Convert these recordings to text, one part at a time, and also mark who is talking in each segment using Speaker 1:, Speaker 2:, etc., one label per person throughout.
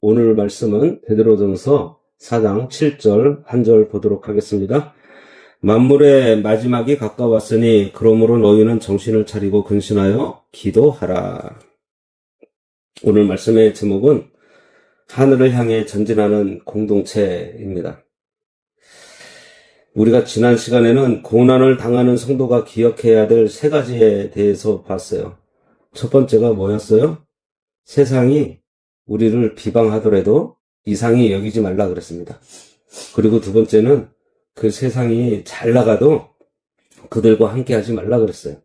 Speaker 1: 오늘 말씀은 베드로전서 4장 7절 한 절 보도록 하겠습니다. 만물의 마지막이 가까웠으니 그러므로 너희는 정신을 차리고 근신하여 기도하라. 오늘 말씀의 제목은 하늘을 향해 전진하는 공동체입니다. 우리가 지난 시간에는 고난을 당하는 성도가 기억해야 될 세 가지에 대해서 봤어요. 첫 번째가 뭐였어요? 세상이 우리를 비방하더라도 이상히 여기지 말라 그랬습니다. 그리고 두 번째는 그 세상이 잘 나가도 그들과 함께 하지 말라 그랬어요.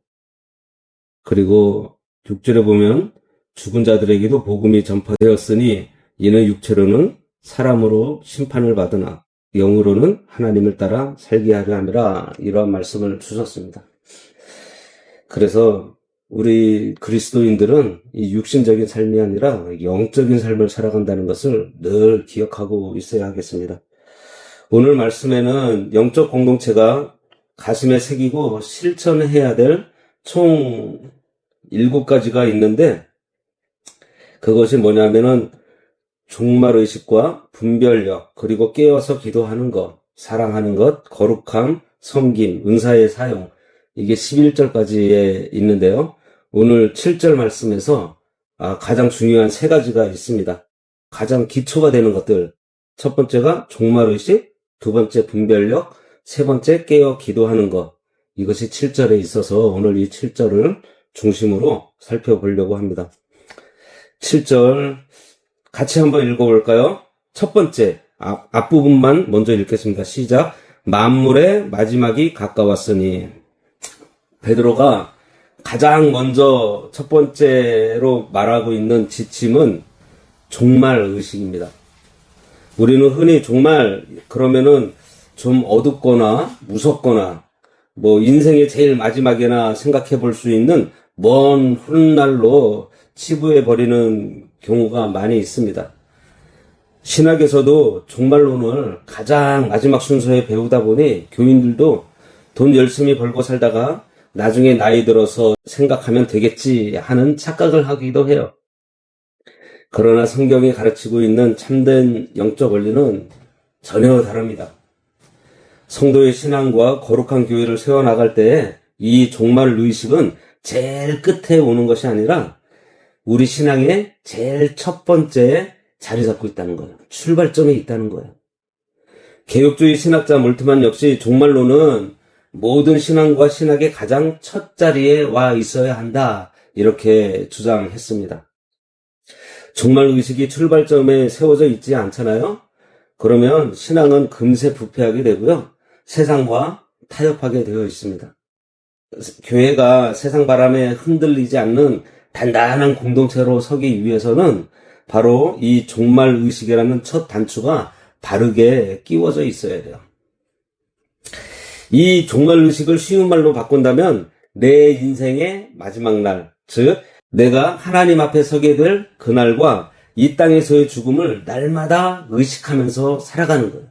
Speaker 1: 그리고 6절에 보면 죽은 자들에게도 복음이 전파되었으니 이는 육체로는 사람으로 심판을 받으나 영으로는 하나님을 따라 살게 하려 함이라, 이러한 말씀을 주셨습니다. 그래서 우리 그리스도인들은 이 육신적인 삶이 아니라 영적인 삶을 살아간다는 것을 늘 기억하고 있어야 하겠습니다. 오늘 말씀에는 영적 공동체가 가슴에 새기고 실천해야 될 총 7가지가 있는데, 그것이 뭐냐면은 종말의식과 분별력, 그리고 깨어서 기도하는 것, 사랑하는 것, 거룩함, 섬김, 은사의 사용, 이게 11절까지에 있는데요. 오늘 7절 말씀에서 가장 중요한 3가지가 있습니다. 가장 기초가 되는 것들. 첫 번째가 종말의식, 두 번째 분별력, 세 번째 깨어 기도하는 것. 이것이 7절에 있어서 오늘 이 7절을 중심으로 살펴보려고 합니다. 7절 같이 한번 읽어볼까요? 첫 번째, 앞부분만 먼저 읽겠습니다. 시작. 만물의 마지막이 가까웠으니. 베드로가 가장 먼저 첫 번째로 말하고 있는 지침은 종말의식입니다. 우리는 흔히 종말 그러면은 좀 어둡거나 무섭거나 인생의 제일 마지막이나 생각해 볼 수 있는 먼 훗날로 치부해 버리는 경우가 많이 있습니다. 신학에서도 종말론을 가장 마지막 순서에 배우다 보니 교인들도 돈 열심히 벌고 살다가 나중에 나이 들어서 생각하면 되겠지 하는 착각을 하기도 해요. 그러나 성경이 가르치고 있는 참된 영적 원리는 전혀 다릅니다. 성도의 신앙과 거룩한 교회를 세워나갈 때에 이 종말 의식은 제일 끝에 오는 것이 아니라 우리 신앙의 제일 첫 번째에 자리 잡고 있다는 거예요. 출발점에 있다는 거예요. 개혁주의 신학자 몰트만 역시 종말론은 모든 신앙과 신학의 가장 첫 자리에 와 있어야 한다, 이렇게 주장했습니다. 종말의식이 출발점에 세워져 있지 않잖아요? 그러면 신앙은 금세 부패하게 되고요. 세상과 타협하게 되어 있습니다. 교회가 세상 바람에 흔들리지 않는 단단한 공동체로 서기 위해서는 바로 이 종말의식이라는 첫 단추가 바르게 끼워져 있어야 돼요. 이 종말의식을 쉬운 말로 바꾼다면 내 인생의 마지막 날, 즉 내가 하나님 앞에 서게 될 그날과 이 땅에서의 죽음을 날마다 의식하면서 살아가는 거예요.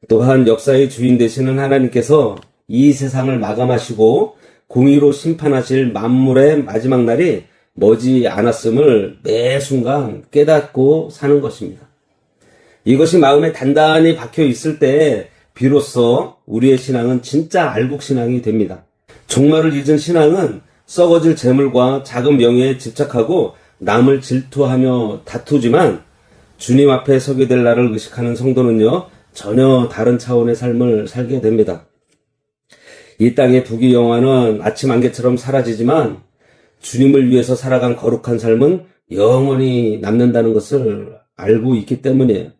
Speaker 1: 또한 역사의 주인 되시는 하나님께서 이 세상을 마감하시고 공의로 심판하실 만물의 마지막 날이 머지 않았음을 매 순간 깨닫고 사는 것입니다. 이것이 마음에 단단히 박혀 있을 때 비로소 우리의 신앙은 진짜 알곡신앙이 됩니다. 종말을 잊은 신앙은 썩어질 재물과 작은 명예에 집착하고 남을 질투하며 다투지만, 주님 앞에 서게 될 날을 의식하는 성도는요, 전혀 다른 차원의 삶을 살게 됩니다. 이 땅의 부귀영화는 아침 안개처럼 사라지지만 주님을 위해서 살아간 거룩한 삶은 영원히 남는다는 것을 알고 있기 때문이에요.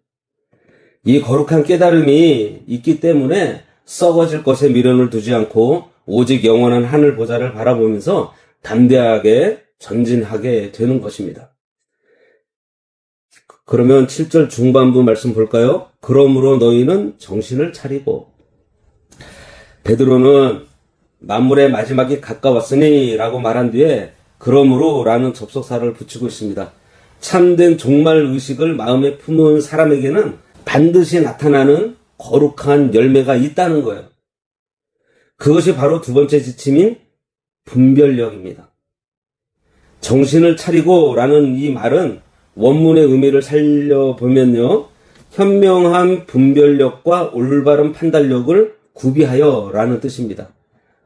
Speaker 1: 이 거룩한 깨달음이 있기 때문에 썩어질 것에 미련을 두지 않고 오직 영원한 하늘 보좌를 바라보면서 담대하게 전진하게 되는 것입니다. 그러면 7절 중반부 말씀 볼까요? 그러므로 너희는 정신을 차리고. 베드로는 만물의 마지막이 가까웠으니 라고 말한 뒤에 그러므로 라는 접속사를 붙이고 있습니다. 참된 종말의식을 마음에 품은 사람에게는 반드시 나타나는 거룩한 열매가 있다는 거예요. 그것이 바로 두 번째 지침인 분별력입니다. 정신을 차리고 라는 이 말은 원문의 의미를 살려보면요. 현명한 분별력과 올바른 판단력을 구비하여 라는 뜻입니다.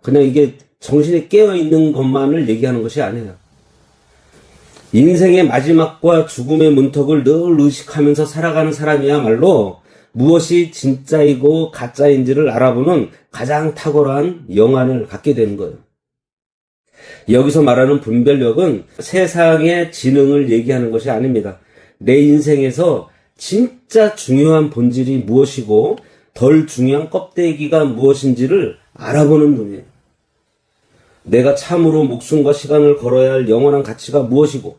Speaker 1: 그냥 이게 정신이 깨어있는 것만을 얘기하는 것이 아니에요. 인생의 마지막과 죽음의 문턱을 늘 의식하면서 살아가는 사람이야말로 무엇이 진짜이고 가짜인지를 알아보는 가장 탁월한 영안을 갖게 되는 거예요. 여기서 말하는 분별력은 세상의 지능을 얘기하는 것이 아닙니다. 내 인생에서 진짜 중요한 본질이 무엇이고 덜 중요한 껍데기가 무엇인지를 알아보는 눈이에요. 내가 참으로 목숨과 시간을 걸어야 할 영원한 가치가 무엇이고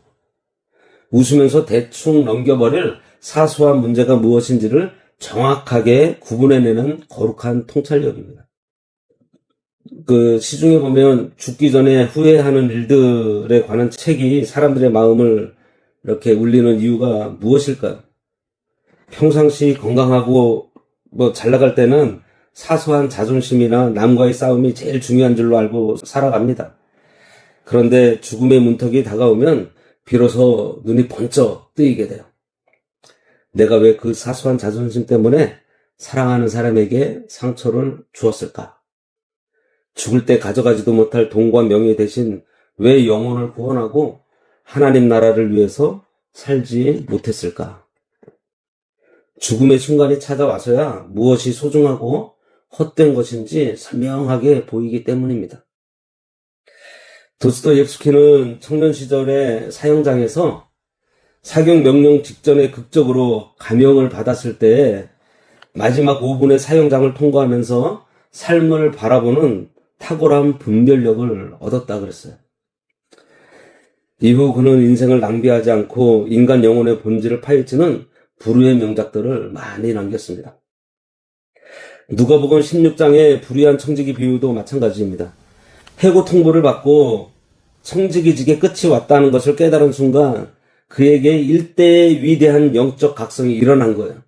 Speaker 1: 웃으면서 대충 넘겨버릴 사소한 문제가 무엇인지를 정확하게 구분해내는 거룩한 통찰력입니다. 시중에 보면 죽기 전에 후회하는 일들에 관한 책이 사람들의 마음을 이렇게 울리는 이유가 무엇일까요? 평상시 건강하고 잘 나갈 때는 사소한 자존심이나 남과의 싸움이 제일 중요한 줄로 알고 살아갑니다. 그런데 죽음의 문턱이 다가오면 비로소 눈이 번쩍 뜨이게 돼요. 내가 왜 그 사소한 자존심 때문에 사랑하는 사람에게 상처를 주었을까? 죽을 때 가져가지도 못할 돈과 명예 대신 왜 영혼을 구원하고 하나님 나라를 위해서 살지 못했을까? 죽음의 순간이 찾아와서야 무엇이 소중하고 헛된 것인지 선명하게 보이기 때문입니다. 도스토옙스키는 청년 시절에 사형장에서 사형 명령 직전에 극적으로 감형을 받았을 때 마지막 5분의 사형장을 통과하면서 삶을 바라보는 탁월한 분별력을 얻었다 그랬어요. 이후 그는 인생을 낭비하지 않고 인간 영혼의 본질을 파헤치는 불후의 명작들을 많이 남겼습니다. 누가복음 16장의 불의한 청지기 비유도 마찬가지입니다. 해고 통보를 받고 청지기직의 끝이 왔다는 것을 깨달은 순간 그에게 일대의 위대한 영적 각성이 일어난 거예요.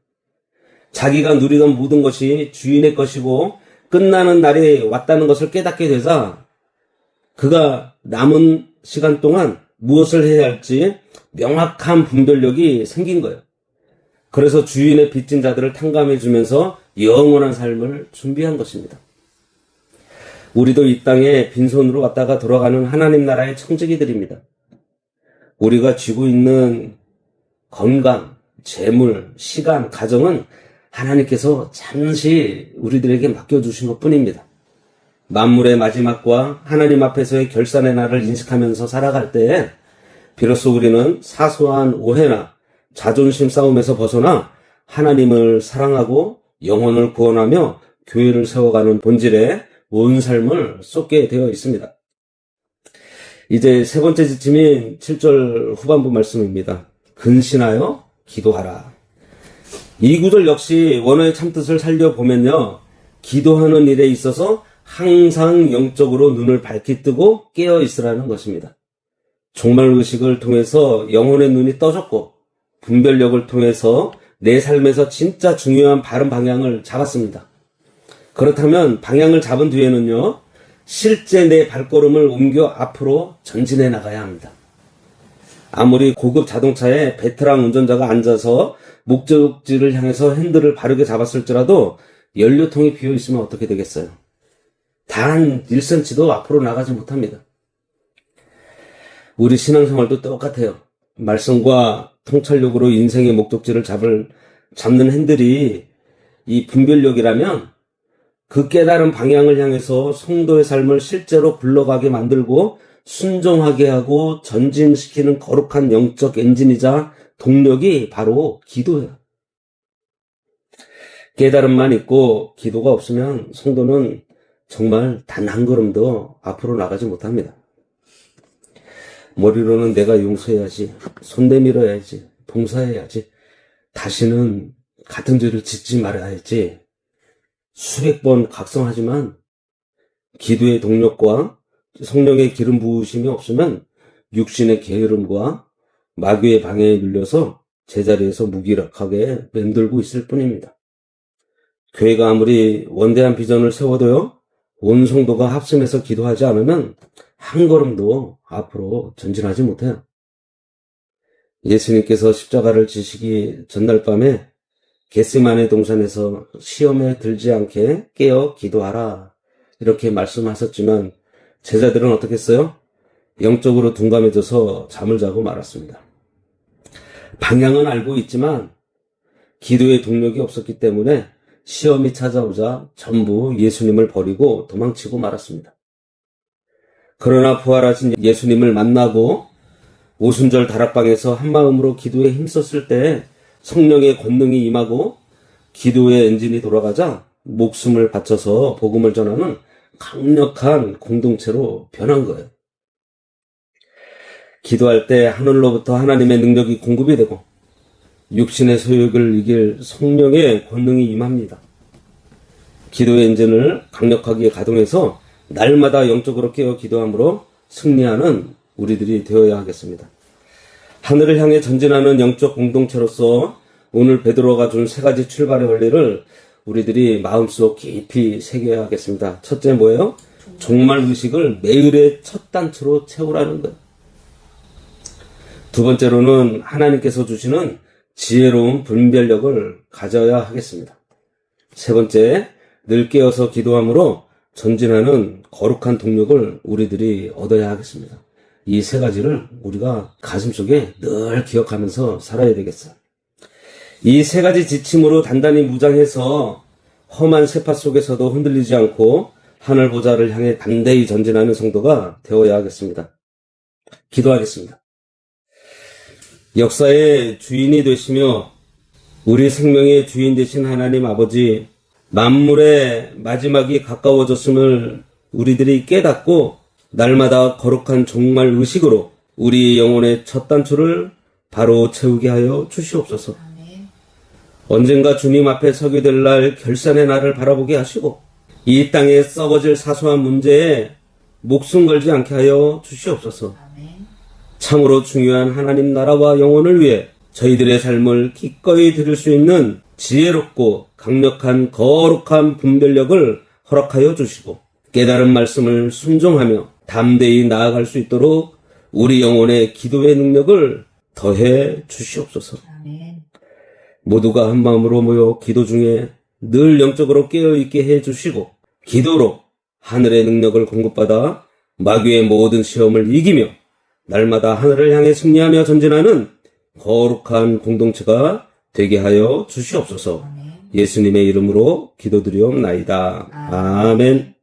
Speaker 1: 자기가 누리던 모든 것이 주인의 것이고 끝나는 날이 왔다는 것을 깨닫게 되자 그가 남은 시간 동안 무엇을 해야 할지 명확한 분별력이 생긴 거예요. 그래서 주인의 빚진 자들을 탕감해주면서 영원한 삶을 준비한 것입니다. 우리도 이 땅에 빈손으로 왔다가 돌아가는 하나님 나라의 청지기들입니다. 우리가 쥐고 있는 건강, 재물, 시간, 가정은 하나님께서 잠시 우리들에게 맡겨주신 것뿐입니다. 만물의 마지막과 하나님 앞에서의 결산의 날을 인식하면서 살아갈 때 비로소 우리는 사소한 오해나 자존심 싸움에서 벗어나 하나님을 사랑하고 영혼을 구원하며 교회를 세워가는 본질에 온 삶을 쏟게 되어 있습니다. 이제 세 번째 지침인 7절 후반부 말씀입니다. 근신하여 기도하라. 이 구절 역시 원어의 참뜻을 살려보면요. 기도하는 일에 있어서 항상 영적으로 눈을 밝히 뜨고 깨어 있으라는 것입니다. 종말의식을 통해서 영혼의 눈이 떠졌고 분별력을 통해서 내 삶에서 진짜 중요한 바른 방향을 잡았습니다. 그렇다면 방향을 잡은 뒤에는요. 실제 내 발걸음을 옮겨 앞으로 전진해 나가야 합니다. 아무리 고급 자동차에 베테랑 운전자가 앉아서 목적지를 향해서 핸들을 바르게 잡았을지라도 연료통이 비어 있으면 어떻게 되겠어요? 단 1cm도 앞으로 나가지 못합니다. 우리 신앙생활도 똑같아요. 말씀과 통찰력으로 인생의 목적지를 잡는 핸들이 이 분별력이라면 그 깨달은 방향을 향해서 성도의 삶을 실제로 굴러가게 만들고 순종하게 하고 전진시키는 거룩한 영적 엔진이자 동력이 바로 기도예요. 깨달음만 있고 기도가 없으면 성도는 정말 단 한 걸음도 앞으로 나가지 못합니다. 머리로는 내가 용서해야지, 손 내밀어야지, 봉사해야지, 다시는 같은 죄를 짓지 말아야지 수백 번 각성하지만 기도의 동력과 성령의 기름 부으심이 없으면 육신의 게으름과 마귀의 방해에 눌려서 제자리에서 무기력하게 맴돌고 있을 뿐입니다. 교회가 아무리 원대한 비전을 세워도요, 온 성도가 합심해서 기도하지 않으면 한 걸음도 앞으로 전진하지 못해요. 예수님께서 십자가를 지시기 전날 밤에 겟세마네 동산에서 시험에 들지 않게 깨어 기도하라 이렇게 말씀하셨지만 제자들은 어떻게 했어요? 영적으로 둔감해져서 잠을 자고 말았습니다. 방향은 알고 있지만 기도의 동력이 없었기 때문에 시험이 찾아오자 전부 예수님을 버리고 도망치고 말았습니다. 그러나 부활하신 예수님을 만나고 오순절 다락방에서 한마음으로 기도에 힘썼을 때 성령의 권능이 임하고 기도의 엔진이 돌아가자 목숨을 바쳐서 복음을 전하는 강력한 공동체로 변한 거예요. 기도할 때 하늘로부터 하나님의 능력이 공급이 되고 육신의 소욕을 이길 성령의 권능이 임합니다. 기도의 엔진을 강력하게 가동해서 날마다 영적으로 깨어 기도함으로 승리하는 우리들이 되어야 하겠습니다. 하늘을 향해 전진하는 영적 공동체로서 오늘 베드로가 준 세 가지 출발의 원리를 우리들이 마음속 깊이 새겨야 하겠습니다. 첫째 뭐예요? 종말 의식을 매일의 첫 단추로 채우라는 거예요. 두 번째로는 하나님께서 주시는 지혜로운 분별력을 가져야 하겠습니다. 세 번째, 늘 깨어서 기도함으로 전진하는 거룩한 동력을 우리들이 얻어야 하겠습니다. 이 세 가지를 우리가 가슴속에 늘 기억하면서 살아야 되겠어요. 이 세 가지 지침으로 단단히 무장해서 험한 세파 속에서도 흔들리지 않고 하늘 보좌를 향해 담대히 전진하는 성도가 되어야 하겠습니다. 기도하겠습니다. 역사의 주인이 되시며 우리 생명의 주인 되신 하나님 아버지, 만물의 마지막이 가까워졌음을 우리들이 깨닫고 날마다 거룩한 종말 의식으로 우리 영혼의 첫 단추를 바로 채우게 하여 주시옵소서. 언젠가 주님 앞에 서게 될 날 결산의 날을 바라보게 하시고 이 땅에 썩어질 사소한 문제에 목숨 걸지 않게 하여 주시옵소서. 참으로 중요한 하나님 나라와 영혼을 위해 저희들의 삶을 기꺼이 드릴 수 있는 지혜롭고 강력한 거룩한 분별력을 허락하여 주시고 깨달은 말씀을 순종하며 담대히 나아갈 수 있도록 우리 영혼의 기도의 능력을 더해 주시옵소서. 아멘. 모두가 한 마음으로 모여 기도 중에 늘 영적으로 깨어있게 해 주시고 기도로 하늘의 능력을 공급받아 마귀의 모든 시험을 이기며 날마다 하늘을 향해 승리하며 전진하는 거룩한 공동체가 되게 하여 주시옵소서. 아멘. 예수님의 이름으로 기도드리옵나이다. 아멘.